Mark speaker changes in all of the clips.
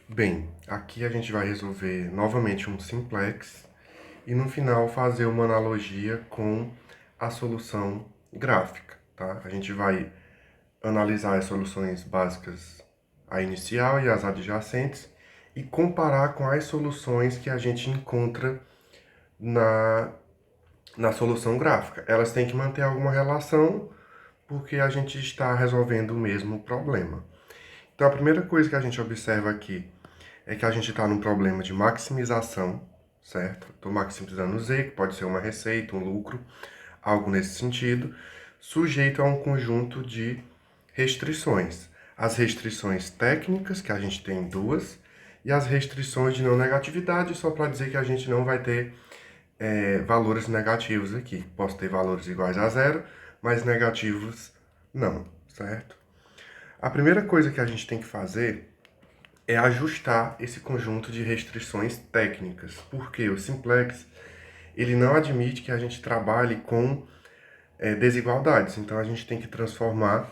Speaker 1: Bem, aqui a gente vai resolver novamente um simplex e no final fazer uma analogia com a solução gráfica, tá? A gente vai analisar as soluções básicas, a inicial e as adjacentes, e comparar com as soluções que a gente encontra na, na solução gráfica. Elas têm que manter alguma relação porque a gente está resolvendo o mesmo problema. Então, a primeira coisa que a gente observa aqui é que a gente está num problema de maximização, certo? Estou maximizando Z, que pode ser uma receita, um lucro, algo nesse sentido, sujeito a um conjunto de restrições. As restrições técnicas, que a gente tem duas, e as restrições de não negatividade, só para dizer que a gente não vai ter valores negativos aqui. Posso ter valores iguais a zero, mas negativos não, certo? A primeira coisa que a gente tem que fazer é ajustar esse conjunto de restrições técnicas, porque o simplex ele não admite que a gente trabalhe com desigualdades, então a gente tem que transformar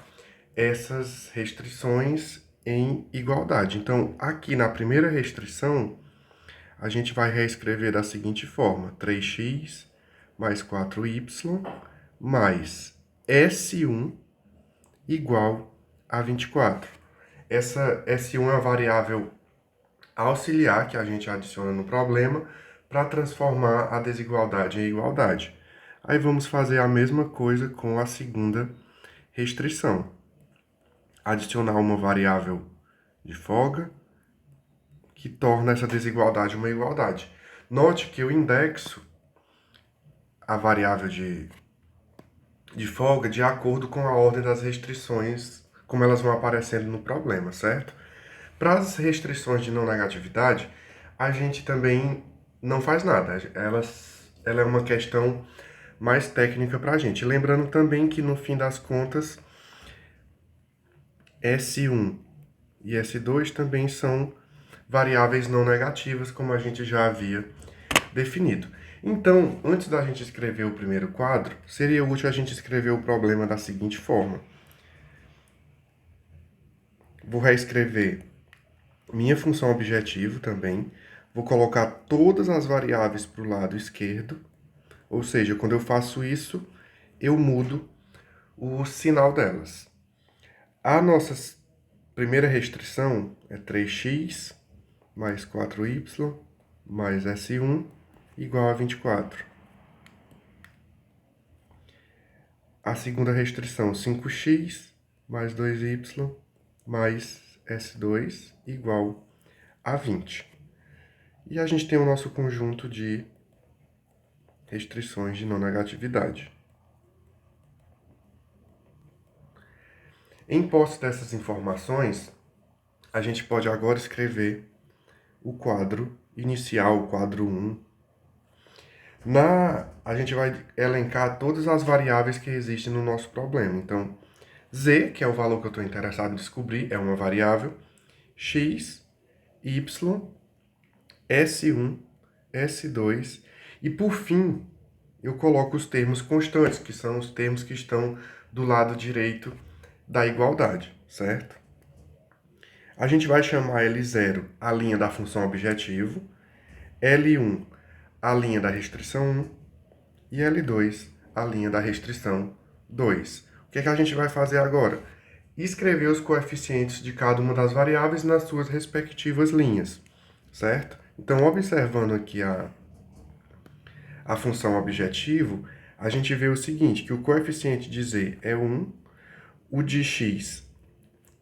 Speaker 1: essas restrições em igualdade. Então, aqui na primeira restrição, a gente vai reescrever da seguinte forma: 3x mais 4y mais S1 igual a 24. Essa S1 é uma variável auxiliar que a gente adiciona no problema para transformar a desigualdade em igualdade. Aí vamos fazer a mesma coisa com a segunda restrição. Adicionar uma variável de folga que torna essa desigualdade uma igualdade. Note que eu indexo a variável de folga de acordo com a ordem das restrições, como elas vão aparecendo no problema, certo? Para as restrições de não negatividade, a gente também não faz nada. Ela é uma questão mais técnica para a gente. Lembrando também que, no fim das contas, S1 e S2 também são variáveis não negativas, como a gente já havia definido. Então, antes da gente escrever o primeiro quadro, seria útil a gente escrever o problema da seguinte forma. Vou reescrever minha função objetivo também. Vou colocar todas as variáveis para o lado esquerdo. Ou seja, quando eu faço isso, eu mudo o sinal delas. A nossa primeira restrição é 3x mais 4y mais S1 igual a 24. A segunda restrição, 5x mais 2y mais S2 igual a 20. E a gente tem o nosso conjunto de restrições de não negatividade. Em posse dessas informações, a gente pode agora escrever o quadro inicial, o quadro 1. A gente vai elencar todas as variáveis que existem no nosso problema. Então, z, que é o valor que eu estou interessado em descobrir, é uma variável, x, y, S1, S2, e por fim, eu coloco os termos constantes, que são os termos que estão do lado direito da igualdade, certo? A gente vai chamar L0 a linha da função objetivo, L1 a linha da restrição 1 e L2 a linha da restrição 2. O que é que a gente vai fazer agora? Escrever os coeficientes de cada uma das variáveis nas suas respectivas linhas, certo? Então, observando aqui a função objetivo, a gente vê o seguinte, que o coeficiente de z é 1, o de x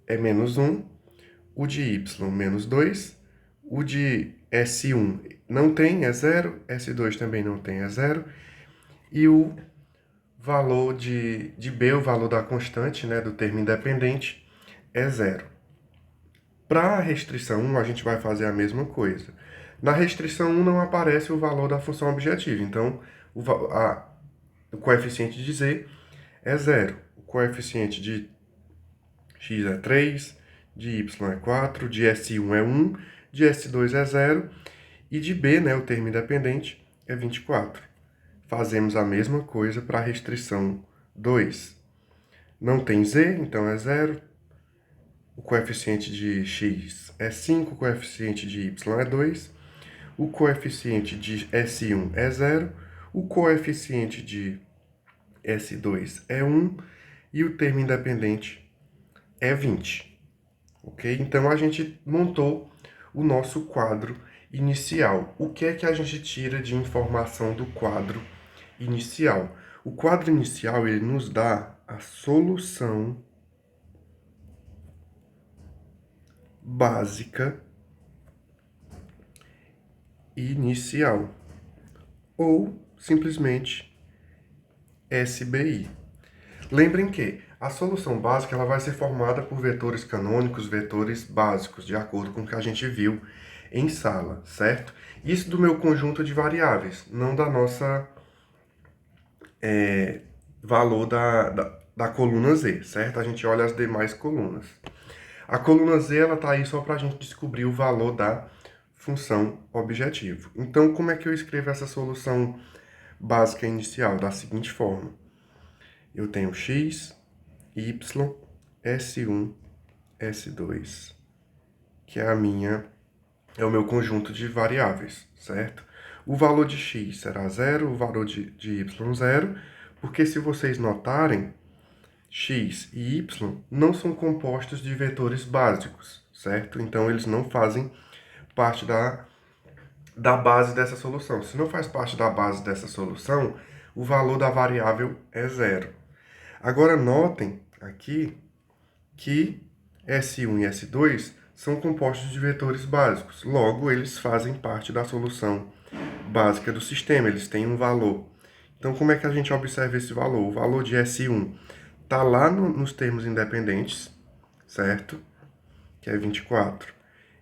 Speaker 1: é menos 1, o de y menos 2, o de S1 não tem, é 0, S2 também não tem, é 0, e o valor de B, o valor da constante, né, do termo independente, é 0. Para a restrição 1, a gente vai fazer a mesma coisa. Na restrição 1 não aparece o valor da função objetiva, então o coeficiente de z é 0. O coeficiente de x é 3, de y é 4, de S1 é 1, de S2 é 0 e de B, né, o termo independente, é 24. Fazemos a mesma coisa para a restrição 2. Não tem z, então é 0. o coeficiente de x é 5, o coeficiente de y é 2, o coeficiente de S1 é 0, o coeficiente de S2 é 1 e o termo independente é 20. Ok? Então a gente montou o nosso quadro inicial. O que é que a gente tira de informação do quadro inicial? O quadro inicial ele nos dá a solução básica inicial ou simplesmente SBI. Lembrem que a solução básica ela vai ser formada por vetores canônicos, vetores básicos, de acordo com o que a gente viu em sala, certo? Isso do meu conjunto de variáveis, não da nossa valor da coluna Z, certo? A gente olha as demais colunas. A coluna Z ela está aí só para a gente descobrir o valor da função objetivo. Então, como é que eu escrevo essa solução básica inicial? Da seguinte forma. Eu tenho x, y, S1, S2, que é é o meu conjunto de variáveis, certo? O valor de x será 0, o valor de y 0, porque se vocês notarem, x e y não são compostos de vetores básicos, certo? Então, eles não fazem parte da base dessa solução. Se não faz parte da base dessa solução, o valor da variável é 0. Agora, notem aqui que S1 e S2 são compostos de vetores básicos. Logo, eles fazem parte da solução básica do sistema, eles têm um valor. Então, como é que a gente observa esse valor? O valor de S1 está lá nos termos independentes, certo? Que é 24.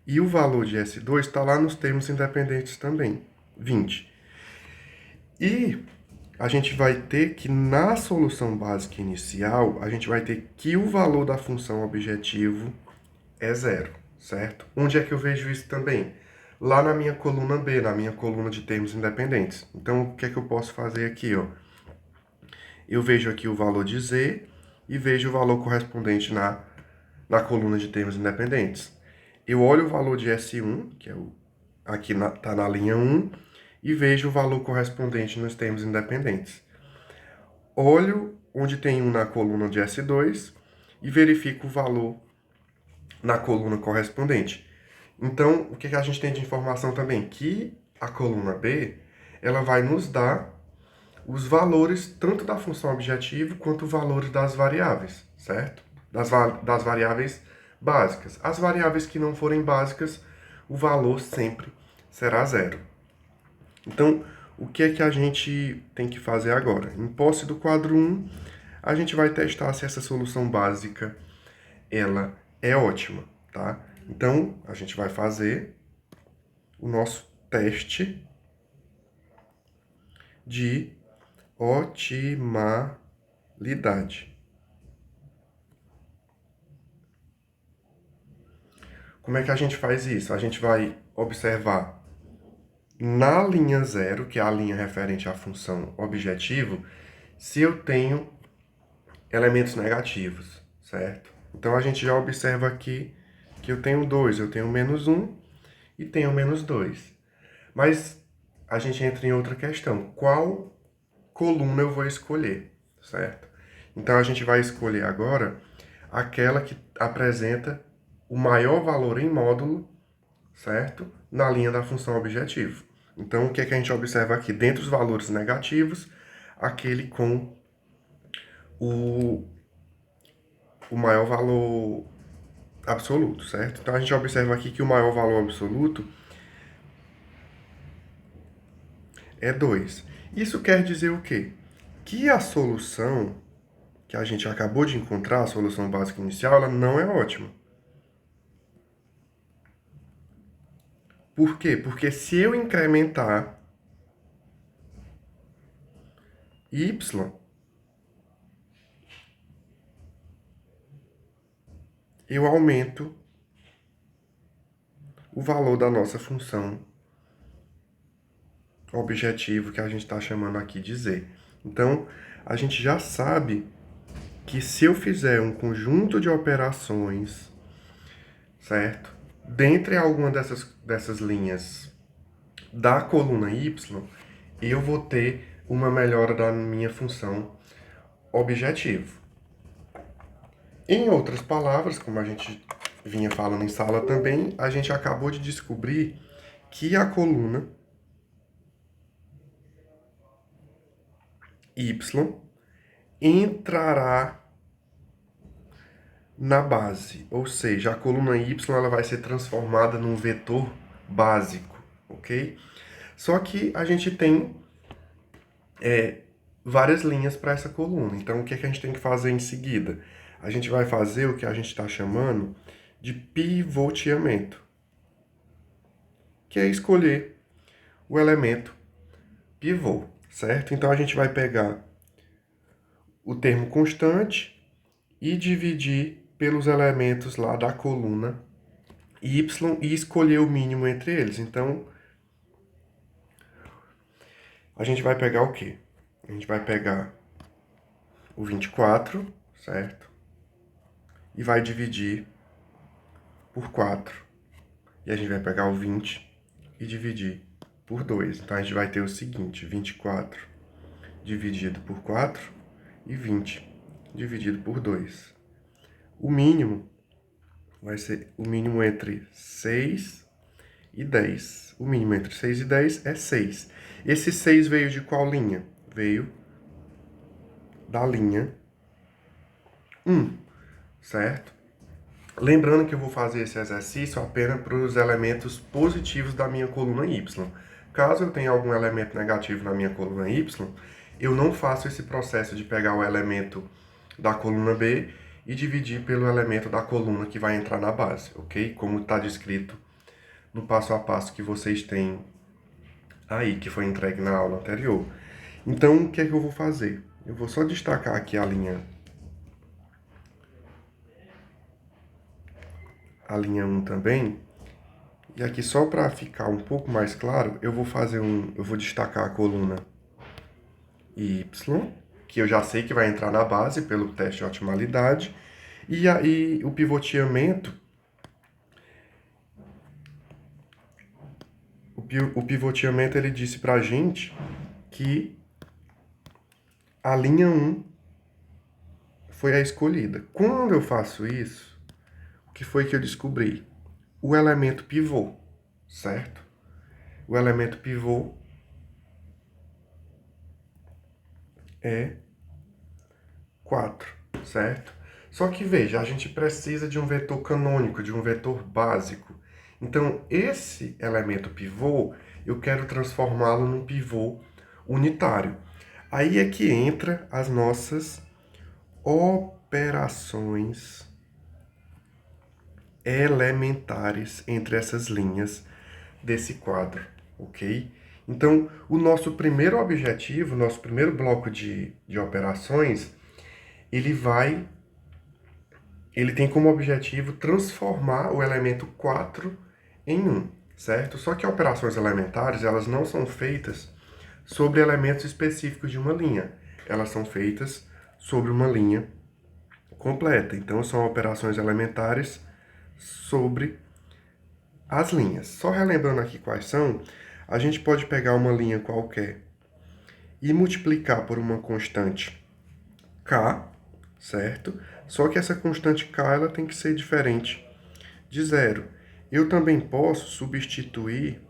Speaker 1: E o valor de S2 está lá nos termos independentes também, 20. E a gente vai ter que, na solução básica inicial, a gente vai ter que o valor da função objetivo é 0, certo? Onde é que eu vejo isso também? Lá na minha coluna B, na minha coluna de termos independentes. Então, o que é que eu posso fazer aqui, ó? Eu vejo aqui o valor de Z e vejo o valor correspondente na coluna de termos independentes. Eu olho o valor de S1, que é aqui está na linha 1, e vejo o valor correspondente nos termos independentes. Olho onde tem 1 na coluna de S2 e verifico o valor na coluna correspondente. Então, o que a gente tem de informação também? Que a coluna B, ela vai nos dar os valores tanto da função objetivo quanto os valores das variáveis, certo? Das variáveis básicas. As variáveis que não forem básicas, o valor sempre será 0. Então, o que é que a gente tem que fazer agora? Em posse do quadro 1, a gente vai testar se essa solução básica ela é ótima, tá? Então, a gente vai fazer o nosso teste de otimalidade. Como é que a gente faz isso? A gente vai observar na linha 0, que é a linha referente à função objetivo, se eu tenho elementos negativos, certo? Então, a gente já observa aqui que eu tenho 2, eu tenho menos 1 e tenho menos 2. Mas a gente entra em outra questão. Qual coluna eu vou escolher, certo? Então, a gente vai escolher agora aquela que apresenta o maior valor em módulo, certo? Na linha da função objetivo. Então, o que é que a gente observa aqui? Dentre os valores negativos, aquele com o maior valor absoluto, certo? Então, a gente observa aqui que o maior valor absoluto é 2. Isso quer dizer o quê? Que a solução que a gente acabou de encontrar, a solução básica inicial, ela não é ótima. Por quê? Porque se eu incrementar y, eu aumento o valor da nossa função objetivo, que a gente está chamando aqui de z. Então, a gente já sabe que se eu fizer um conjunto de operações certo? Dentre alguma dessas linhas da coluna y, eu vou ter uma melhora da minha função objetivo. Em outras palavras, como a gente vinha falando em sala também, a gente acabou de descobrir que a coluna y entrará na base, ou seja, a coluna y ela vai ser transformada num vetor básico, ok? Só que a gente tem várias linhas para essa coluna, então o que, é que a gente tem que fazer em seguida? A gente vai fazer o que a gente está chamando de pivoteamento, que é escolher o elemento pivô, certo? Então a gente vai pegar o termo constante e dividir pelos elementos lá da coluna y e escolher o mínimo entre eles. Então, a gente vai pegar o quê? A gente vai pegar o 24, certo? E vai dividir por 4. E a gente vai pegar o 20 e dividir por 2. Então, a gente vai ter o seguinte, 24 dividido por 4 e 20 dividido por 2. O mínimo vai ser o mínimo entre 6 e 10. O mínimo entre 6 e 10 é 6. Esse 6 veio de qual linha? Veio da linha 1, certo? Lembrando que eu vou fazer esse exercício apenas para os elementos positivos da minha coluna y. Caso eu tenha algum elemento negativo na minha coluna y, eu não faço esse processo de pegar o elemento da coluna B e dividir pelo elemento da coluna que vai entrar na base, ok? Como está descrito no passo a passo que vocês têm aí, que foi entregue na aula anterior. Então, o que é que eu vou fazer? Eu vou só destacar aqui a linha 1 também. E aqui, só para ficar um pouco mais claro, eu vou destacar a coluna y, que eu já sei que vai entrar na base pelo teste de otimalidade. E aí, o pivoteamento, ele disse pra gente que a linha 1 foi a escolhida. Quando eu faço isso, o que foi que eu descobri? O elemento pivô, certo? O elemento pivô é 4, certo? Só que veja, a gente precisa de um vetor canônico, de um vetor básico. Então, esse elemento pivô, eu quero transformá-lo num pivô unitário. Aí é que entra as nossas operações elementares entre essas linhas desse quadro, ok? Então, o nosso primeiro objetivo, nosso primeiro bloco de operações, ele tem como objetivo transformar o elemento 4 em 1, certo? Só que operações elementares, elas não são feitas sobre elementos específicos de uma linha. Elas são feitas sobre uma linha completa. Então, são operações elementares sobre as linhas. Só relembrando aqui quais são, a gente pode pegar uma linha qualquer e multiplicar por uma constante k, certo? Só que essa constante k ela tem que ser diferente de zero. Eu também posso substituir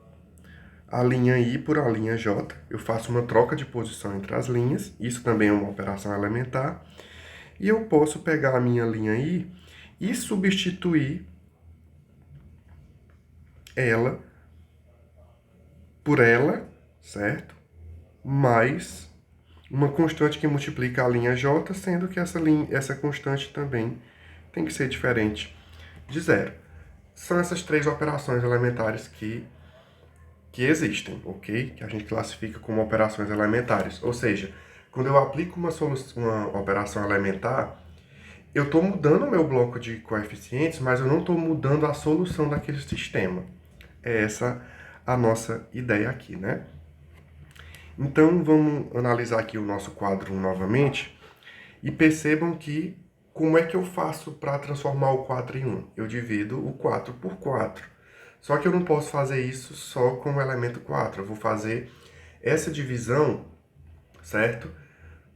Speaker 1: a linha i por a linha j. Eu faço uma troca de posição entre as linhas. Isso também é uma operação elementar. E eu posso pegar a minha linha i e substituir ela por ela, certo? Mais uma constante que multiplica a linha j, sendo que essa constante também tem que ser diferente de zero. São essas três operações elementares que existem, ok? Que a gente classifica como operações elementares. Ou seja, quando eu aplico uma operação elementar, eu estou mudando o meu bloco de coeficientes, mas eu não estou mudando a solução daquele sistema. É essa a nossa ideia aqui, né? Então, vamos analisar aqui o nosso quadro novamente e percebam que como é que eu faço para transformar o 4 em 1? Eu divido o 4 por 4. Só que eu não posso fazer isso só com o elemento 4. Eu vou fazer essa divisão, certo?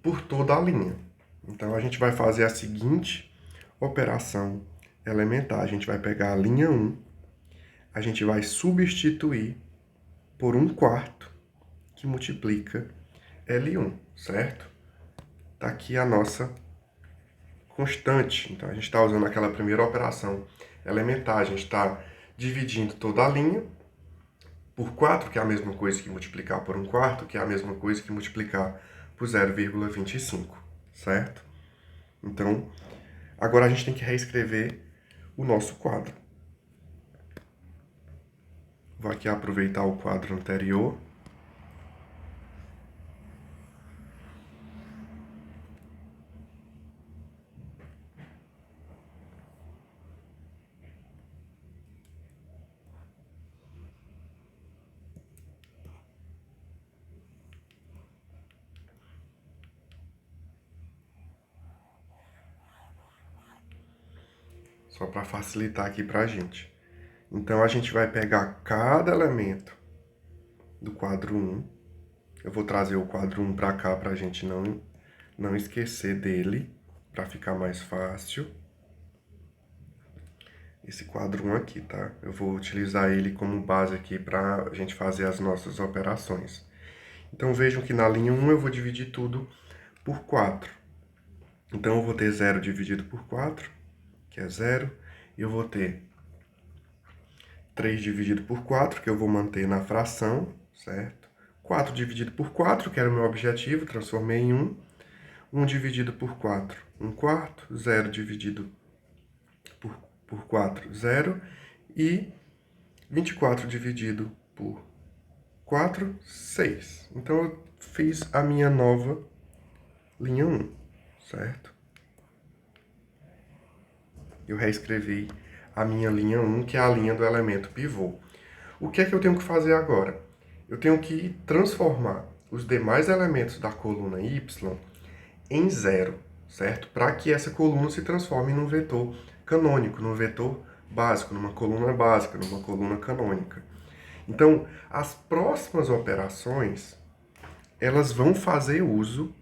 Speaker 1: Por toda a linha. Então, a gente vai fazer a seguinte operação elementar. A gente vai pegar a linha 1, a gente vai substituir por 1/4, que multiplica L1, certo? Tá aqui a nossa constante. Então, a gente está usando aquela primeira operação elementar. A gente está dividindo toda a linha por 4, que é a mesma coisa que multiplicar por 1/4, que é a mesma coisa que multiplicar por 0,25, certo? Então, agora a gente tem que reescrever o nosso quadro. Vou aqui aproveitar o quadro anterior. Só para facilitar aqui para a gente. Então, a gente vai pegar cada elemento do quadro 1. Eu vou trazer o quadro 1 para cá para a gente não esquecer dele, para ficar mais fácil. Esse quadro 1 aqui, tá? Eu vou utilizar ele como base aqui para a gente fazer as nossas operações. Então, vejam que na linha 1 eu vou dividir tudo por 4. Então, eu vou ter 0 dividido por 4, que é 0. E eu vou ter 3 dividido por 4, que eu vou manter na fração, certo? 4 dividido por 4, que era o meu objetivo, transformei em 1. 1 dividido por 4, 1/4. 0 dividido por 4, 0. E 24 dividido por 4, 6. Então, eu fiz a minha nova linha 1, certo? Eu reescrevi a minha linha 1, que é a linha do elemento pivô. O que é que eu tenho que fazer agora? Eu tenho que transformar os demais elementos da coluna y em 0, certo? Para que essa coluna se transforme num vetor canônico, num vetor básico, numa coluna básica, numa coluna canônica. Então, as próximas operações, elas vão fazer uso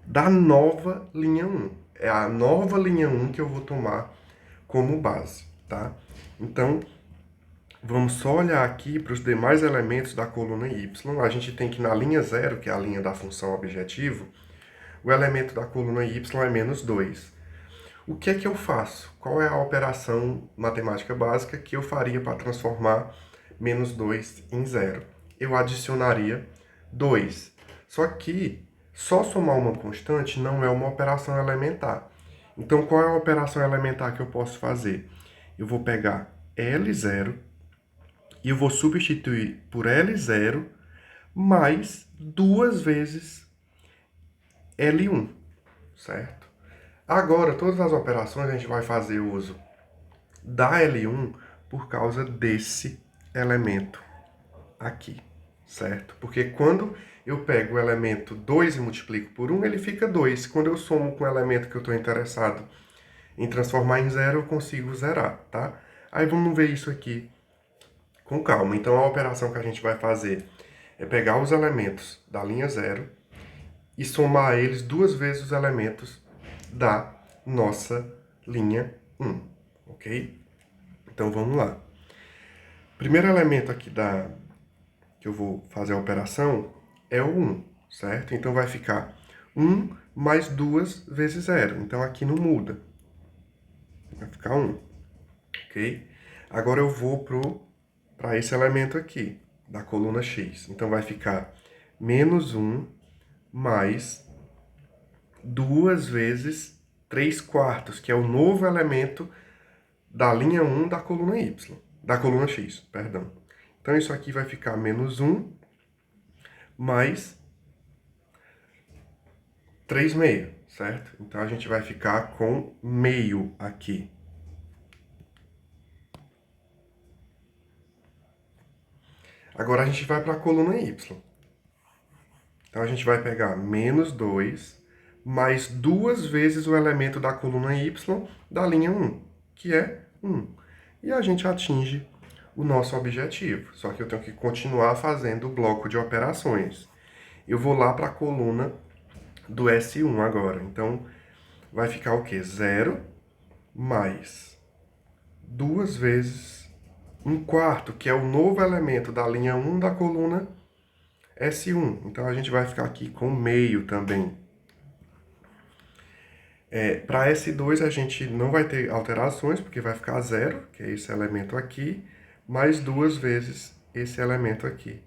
Speaker 1: da nova linha 1. É a nova linha 1 que eu vou tomar como base, tá? Então, vamos só olhar aqui para os demais elementos da coluna y. A gente tem que na linha 0, que é a linha da função objetivo, o elemento da coluna y é menos 2. O que é que eu faço? Qual é a operação matemática básica que eu faria para transformar menos 2 em 0? Eu adicionaria 2. Só que só somar uma constante não é uma operação elementar. Então, qual é a operação elementar que eu posso fazer? Eu vou pegar L0 e eu vou substituir por L0 mais 2 vezes L1, certo? Agora, todas as operações a gente vai fazer uso da L1 por causa desse elemento aqui, certo? Porque quando eu pego o elemento 2 e multiplico por 1, ele fica 2. Quando eu somo com o elemento que eu estou interessado em transformar em 0, eu consigo zerar, tá? Aí vamos ver isso aqui com calma. Então, a operação que a gente vai fazer é pegar os elementos da linha 0 e somar a eles 2 vezes os elementos da nossa linha 1, ok? Então, vamos lá. O primeiro elemento aqui que eu vou fazer a operação é o 1, certo? Então, vai ficar 1 mais 2 vezes 0. Então, aqui não muda. Vai ficar 1, ok? Agora, eu vou para esse elemento aqui, da coluna x. Então, vai ficar menos 1 mais 2 vezes 3/4, que é o novo elemento da linha 1 da coluna y, da coluna x, perdão. Então, isso aqui vai ficar menos 1 mais 3/6, certo? Então, a gente vai ficar com meio aqui. Agora, a gente vai para a coluna y. Então, a gente vai pegar menos 2 mais 2 vezes o elemento da coluna y da linha 1, que é 1. E a gente atinge o nosso objetivo. Só que eu tenho que continuar fazendo o bloco de operações. Eu vou lá para a coluna do S1 agora. Então, vai ficar o quê? 0 mais 2 vezes 1/4, que é o novo elemento da linha 1 da coluna S1. Então, a gente vai ficar aqui com meio também. Para S2 a gente não vai ter alterações, porque vai ficar 0, que é esse elemento aqui, mais 2 vezes esse elemento aqui,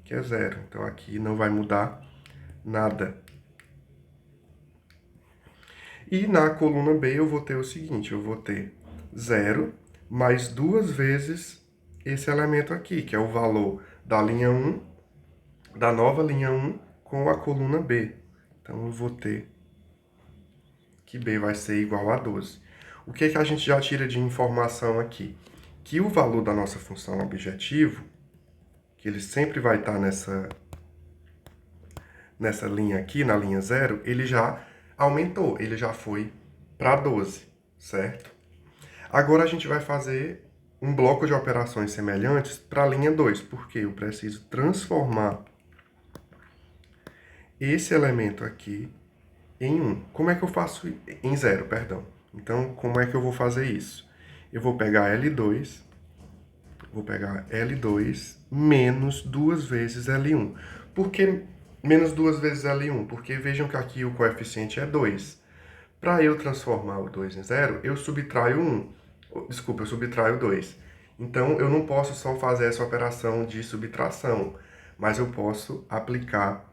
Speaker 1: que é 0. Então aqui não vai mudar nada. E na coluna B eu vou ter o seguinte, eu vou ter 0 mais 2 vezes esse elemento aqui, que é o valor da linha 1, da nova linha 1 com a coluna B. Então eu vou ter que B vai ser igual a 12. O que a gente já tira de informação aqui? Que o valor da nossa função objetivo, que ele sempre vai estar nessa linha aqui, na linha 0, ele já aumentou, ele já foi para 12, certo? Agora a gente vai fazer um bloco de operações semelhantes para a linha 2, porque eu preciso transformar esse elemento aqui em 1. Como é que eu faço em 0, perdão? Então, como é que eu vou fazer isso? Eu vou pegar L2 menos 2 vezes L1. Por que menos 2 vezes L1? Porque vejam que aqui o coeficiente é 2. Para eu transformar o 2 em 0, eu subtraio 1. Desculpa, eu subtraio 2. Então, eu não posso só fazer essa operação de subtração, mas eu posso aplicar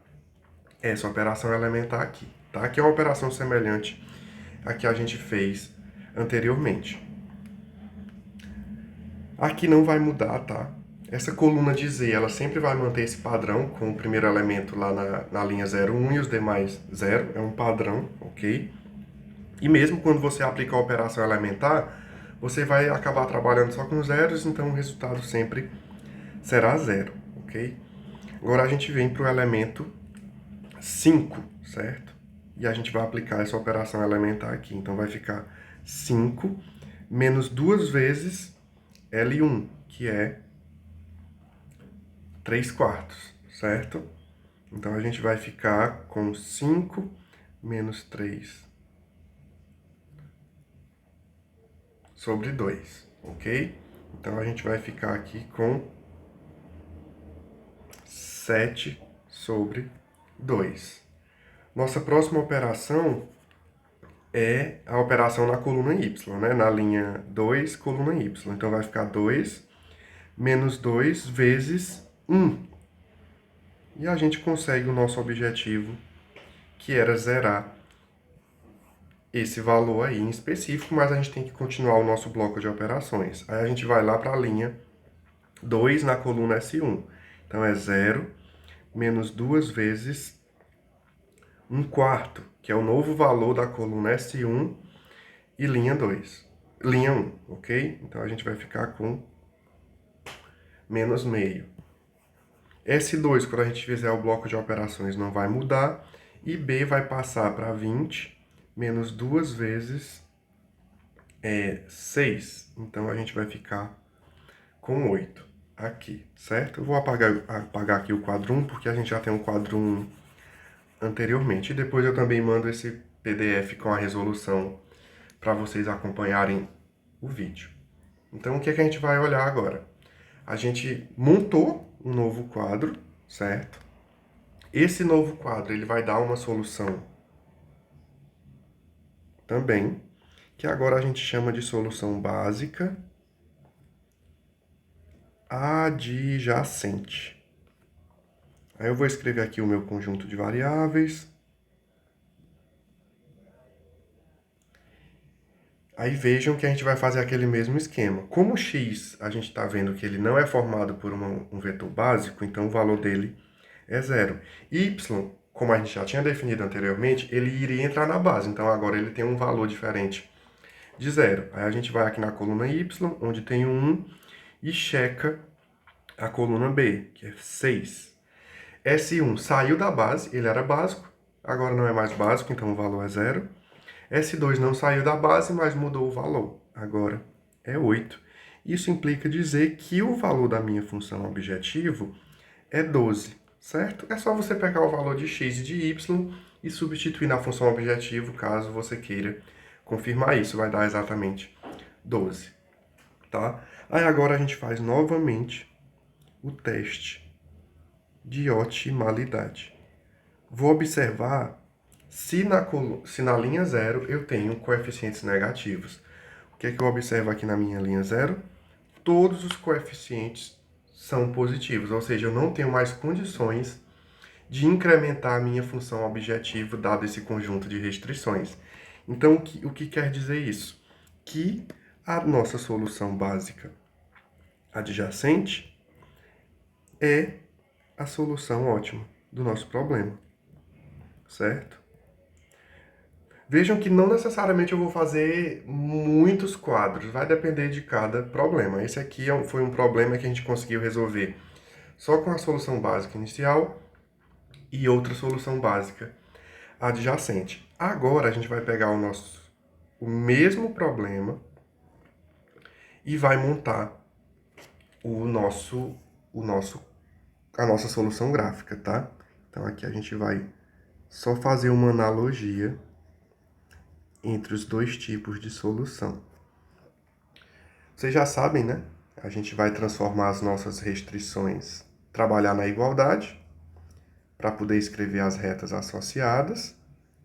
Speaker 1: essa operação elementar aqui, tá? Que é uma operação semelhante à que a gente fez anteriormente. Aqui não vai mudar, tá? Essa coluna de Z, ela sempre vai manter esse padrão com o primeiro elemento lá na linha 0, 1 e os demais 0. É um padrão, ok? E mesmo quando você aplica a operação elementar, você vai acabar trabalhando só com zeros, então o resultado sempre será 0, ok? Agora a gente vem para o elemento 5, certo? E a gente vai aplicar essa operação elementar aqui. Então vai ficar 5 menos 2 vezes L1, que é 3/4, certo? Então a gente vai ficar com 5 menos 3 sobre 2, ok? Então a gente vai ficar aqui com 7 sobre 2. Nossa próxima operação é a operação na coluna y, né? Na linha 2, coluna y. Então vai ficar 2 menos 2 vezes 1. E a gente consegue o nosso objetivo, que era zerar esse valor aí em específico, mas a gente tem que continuar o nosso bloco de operações. Aí a gente vai lá para a linha 2 na coluna S1. Então é 0 menos 2 vezes 1/4, que é o novo valor da coluna S1 e linha 2. Linha 1, ok? Então a gente vai ficar com menos meio. S2, quando a gente fizer o bloco de operações, não vai mudar. E B vai passar para 20 menos 2 vezes 6. Então a gente vai ficar com 8 aqui, certo? Eu vou apagar aqui o quadro 1, porque a gente já tem um quadro 1 anteriormente. E depois eu também mando esse PDF com a resolução para vocês acompanharem o vídeo. Então, o que é que a gente vai olhar agora? A gente montou um novo quadro, certo? Esse novo quadro, ele vai dar uma solução também, que agora a gente chama de solução básica adjacente. Aí eu vou escrever aqui o meu conjunto de variáveis. Aí vejam que a gente vai fazer aquele mesmo esquema. Como o x, a gente está vendo que ele não é formado por um vetor básico, então o valor dele é 0. Y, como a gente já tinha definido anteriormente, ele iria entrar na base. Então agora ele tem um valor diferente de 0. Aí a gente vai aqui na coluna y, onde tem o 1, e checa a coluna B, que é 6. S1 saiu da base, ele era básico. agora não é mais básico, então o valor é 0. S2 não saiu da base, mas mudou o valor, agora é 8. Isso implica dizer que o valor da minha função objetivo é 12, certo? É só você pegar o valor de x e de y e substituir na função objetivo, caso você queira confirmar isso, vai dar exatamente 12, tá? Aí agora a gente faz novamente o teste de otimalidade. Vou observar se na linha 0 eu tenho coeficientes negativos. O que é que eu observo aqui na minha linha 0? Todos os coeficientes são positivos, ou seja, eu não tenho mais condições de incrementar a minha função objetivo dado esse conjunto de restrições. Então, o que quer dizer isso? Que a nossa solução básica adjacente é a solução ótima do nosso problema, certo? Vejam que não necessariamente eu vou fazer muitos quadros, vai depender de cada problema. Esse aqui foi um problema que a gente conseguiu resolver só com a solução básica inicial e outra solução básica adjacente. Agora a gente vai pegar o mesmo problema e vai montar a nossa solução gráfica, tá? Então aqui a gente vai só fazer uma analogia entre os dois tipos de solução. Vocês já sabem, né? A gente vai transformar as nossas restrições, trabalhar na igualdade, para poder escrever as retas associadas.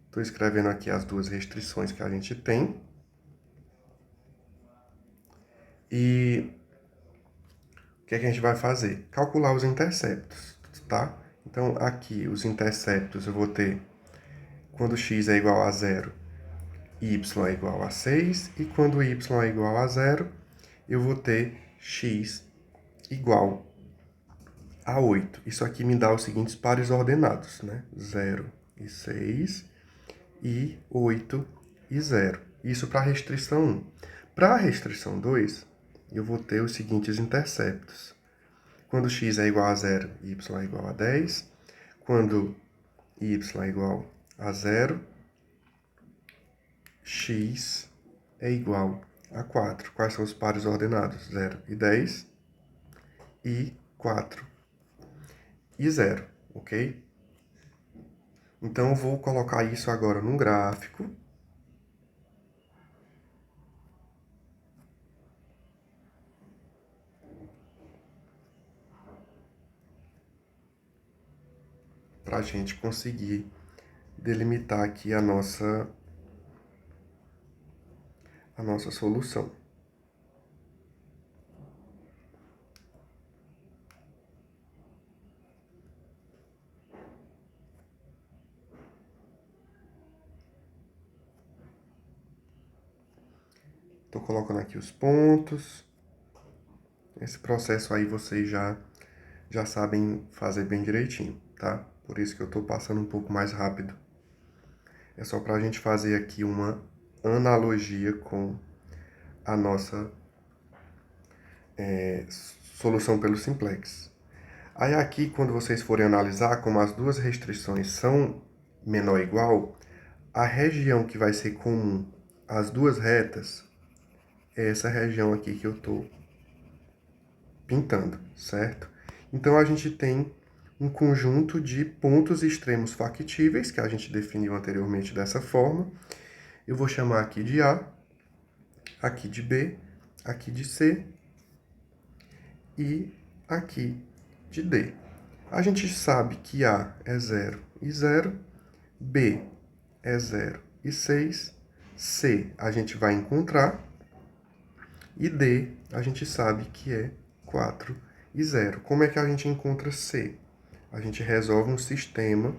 Speaker 1: Estou escrevendo aqui as duas restrições que a gente tem. E o que é que a gente vai fazer? Calcular os interceptos, tá? Então, aqui, os interceptos eu vou ter, quando x é igual a 0, y é igual a 6, e quando y é igual a 0, eu vou ter x igual a 8. Isso aqui me dá os seguintes pares ordenados, né? 0 e 6, e 8 e 0. Isso para a restrição 1. Para a restrição 2, eu vou ter os seguintes interceptos. Quando x é igual a 0, y é igual a 10. Quando y é igual a 0, x é igual a 4. Quais são os pares ordenados? 0 e 10 e 4 e 0, ok? Então, eu vou colocar isso agora num gráfico. Para a gente conseguir delimitar aqui a nossa solução. Estou colocando aqui os pontos. Esse processo aí vocês já sabem fazer bem direitinho, tá? Por isso que eu estou passando um pouco mais rápido. É só para a gente fazer aqui uma analogia com a nossa solução pelo simplex. Aí aqui, quando vocês forem analisar, como as duas restrições são menor ou igual, a região que vai ser comum às duas retas é essa região aqui que eu estou pintando, certo? Então, a gente tem um conjunto de pontos extremos factíveis, que a gente definiu anteriormente dessa forma. Eu vou chamar aqui de A, aqui de B, aqui de C e aqui de D. A gente sabe que A é 0 e 0, B é 0 e 6, C a gente vai encontrar, e D a gente sabe que é 4 e 0. Como é que a gente encontra C? A gente resolve um sistema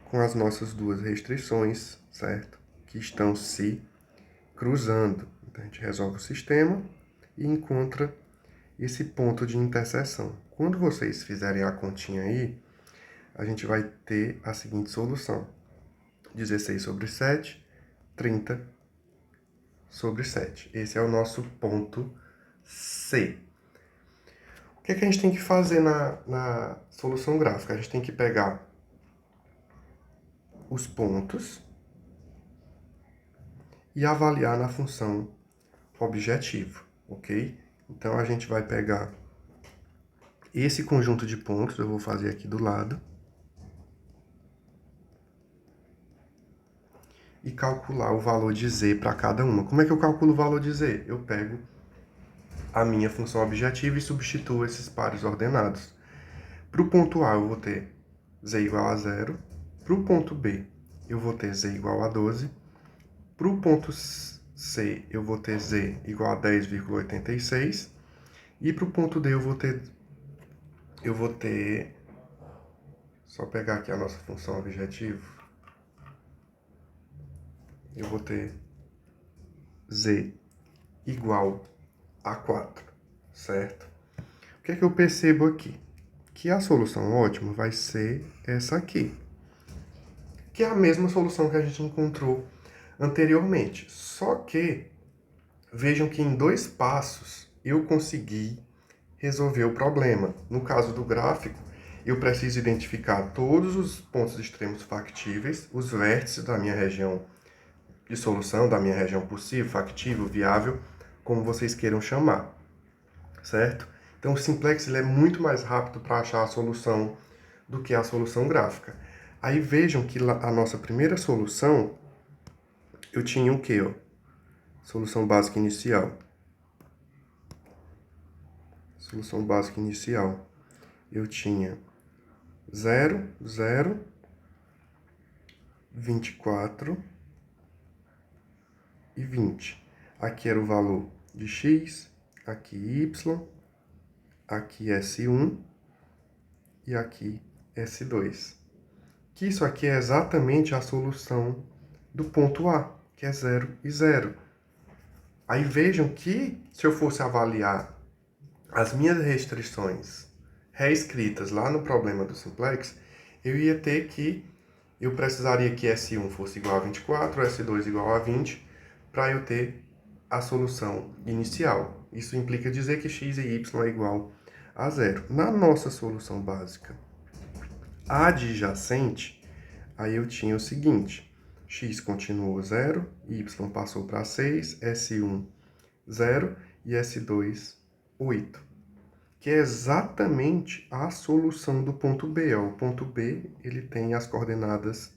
Speaker 1: com as nossas duas restrições, certo? Que estão se cruzando. Então, a gente resolve o sistema e encontra esse ponto de interseção. Quando vocês fizerem a continha aí, a gente vai ter a seguinte solução. 16 sobre 7, 30 sobre 7. Esse é o nosso ponto C. O que é que a gente tem que fazer na solução gráfica? A gente tem que pegar os pontos e avaliar na função objetivo, ok? Então, a gente vai pegar esse conjunto de pontos, eu vou fazer aqui do lado, e calcular o valor de z para cada uma. Como é que eu calculo o valor de z? Eu pego a minha função objetiva e substituo esses pares ordenados. Para o ponto A, eu vou ter z igual a 0. Para o ponto B, eu vou ter z igual a 12. Para o ponto C, eu vou ter z igual a 10,86. E para o ponto D, eu vou ter... Só pegar aqui a nossa função objetivo. Eu vou ter z igual a 4, certo? O que é que eu percebo aqui? Que a solução ótima vai ser essa aqui, que é a mesma solução que a gente encontrou anteriormente. Só que, vejam que em 2 passos eu consegui resolver o problema. No caso do gráfico, eu preciso identificar todos os pontos extremos factíveis, os vértices da minha região de solução, da minha região possível, factível, viável, como vocês queiram chamar, certo? Então, o simplex ele é muito mais rápido para achar a solução do que a solução gráfica. Aí vejam que a nossa primeira solução, eu tinha o quê? Ó? Solução básica inicial. Solução básica inicial. Eu tinha 0, 0, 24 e 20. Aqui era o valor de x, aqui y, aqui S1 e aqui S2. Que isso aqui é exatamente a solução do ponto A, que é 0 e 0. Aí vejam que, se eu fosse avaliar as minhas restrições reescritas lá no problema do simplex, eu precisaria que S1 fosse igual a 24, S2 igual a 20, para eu ter a solução inicial. Isso implica dizer que x e y é igual a 0. Na nossa solução básica adjacente, aí eu tinha o seguinte: x continuou 0, y passou para 6, S1 0 e S2 8. Que é exatamente a solução do ponto B. Ó. O ponto B ele tem as coordenadas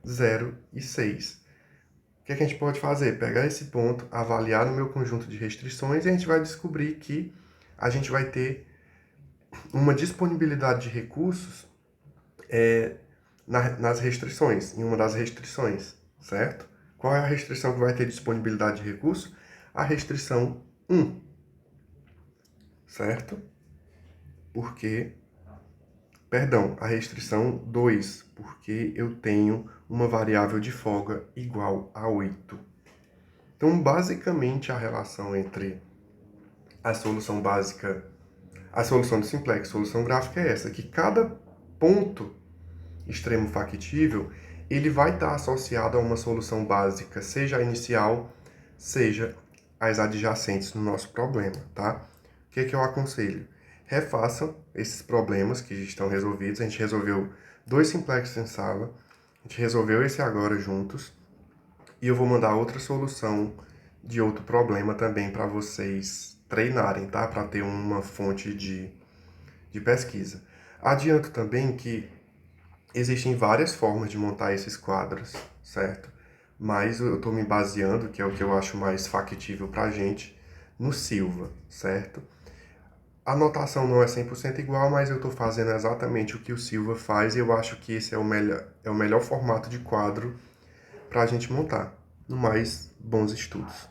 Speaker 1: 0 e 6. O que a gente pode fazer? Pegar esse ponto, avaliar no meu conjunto de restrições e a gente vai descobrir que a gente vai ter uma disponibilidade de recursos nas restrições, em uma das restrições, certo? Qual é a restrição que vai ter disponibilidade de recurso? A restrição 1, certo? A restrição 2, porque eu tenho uma variável de folga igual a 8. Então, basicamente, a relação entre a solução básica, a solução do simplex, a solução gráfica é essa, que cada ponto extremo factível, ele vai estar associado a uma solução básica, seja a inicial, seja as adjacentes no nosso problema, tá? O que é que eu aconselho? Refaçam esses problemas que estão resolvidos. A gente resolveu 2 simplexes em sala, a gente resolveu esse agora juntos, e eu vou mandar outra solução de outro problema também para vocês treinarem, tá? Para ter uma fonte de pesquisa. Adianto também que existem várias formas de montar esses quadros, certo? Mas eu estou me baseando, que é o que eu acho mais factível para a gente, no Silva, certo? A notação não é 100% igual, mas eu estou fazendo exatamente o que o Silva faz e eu acho que esse é o melhor formato de quadro para a gente montar. No mais, bons estudos.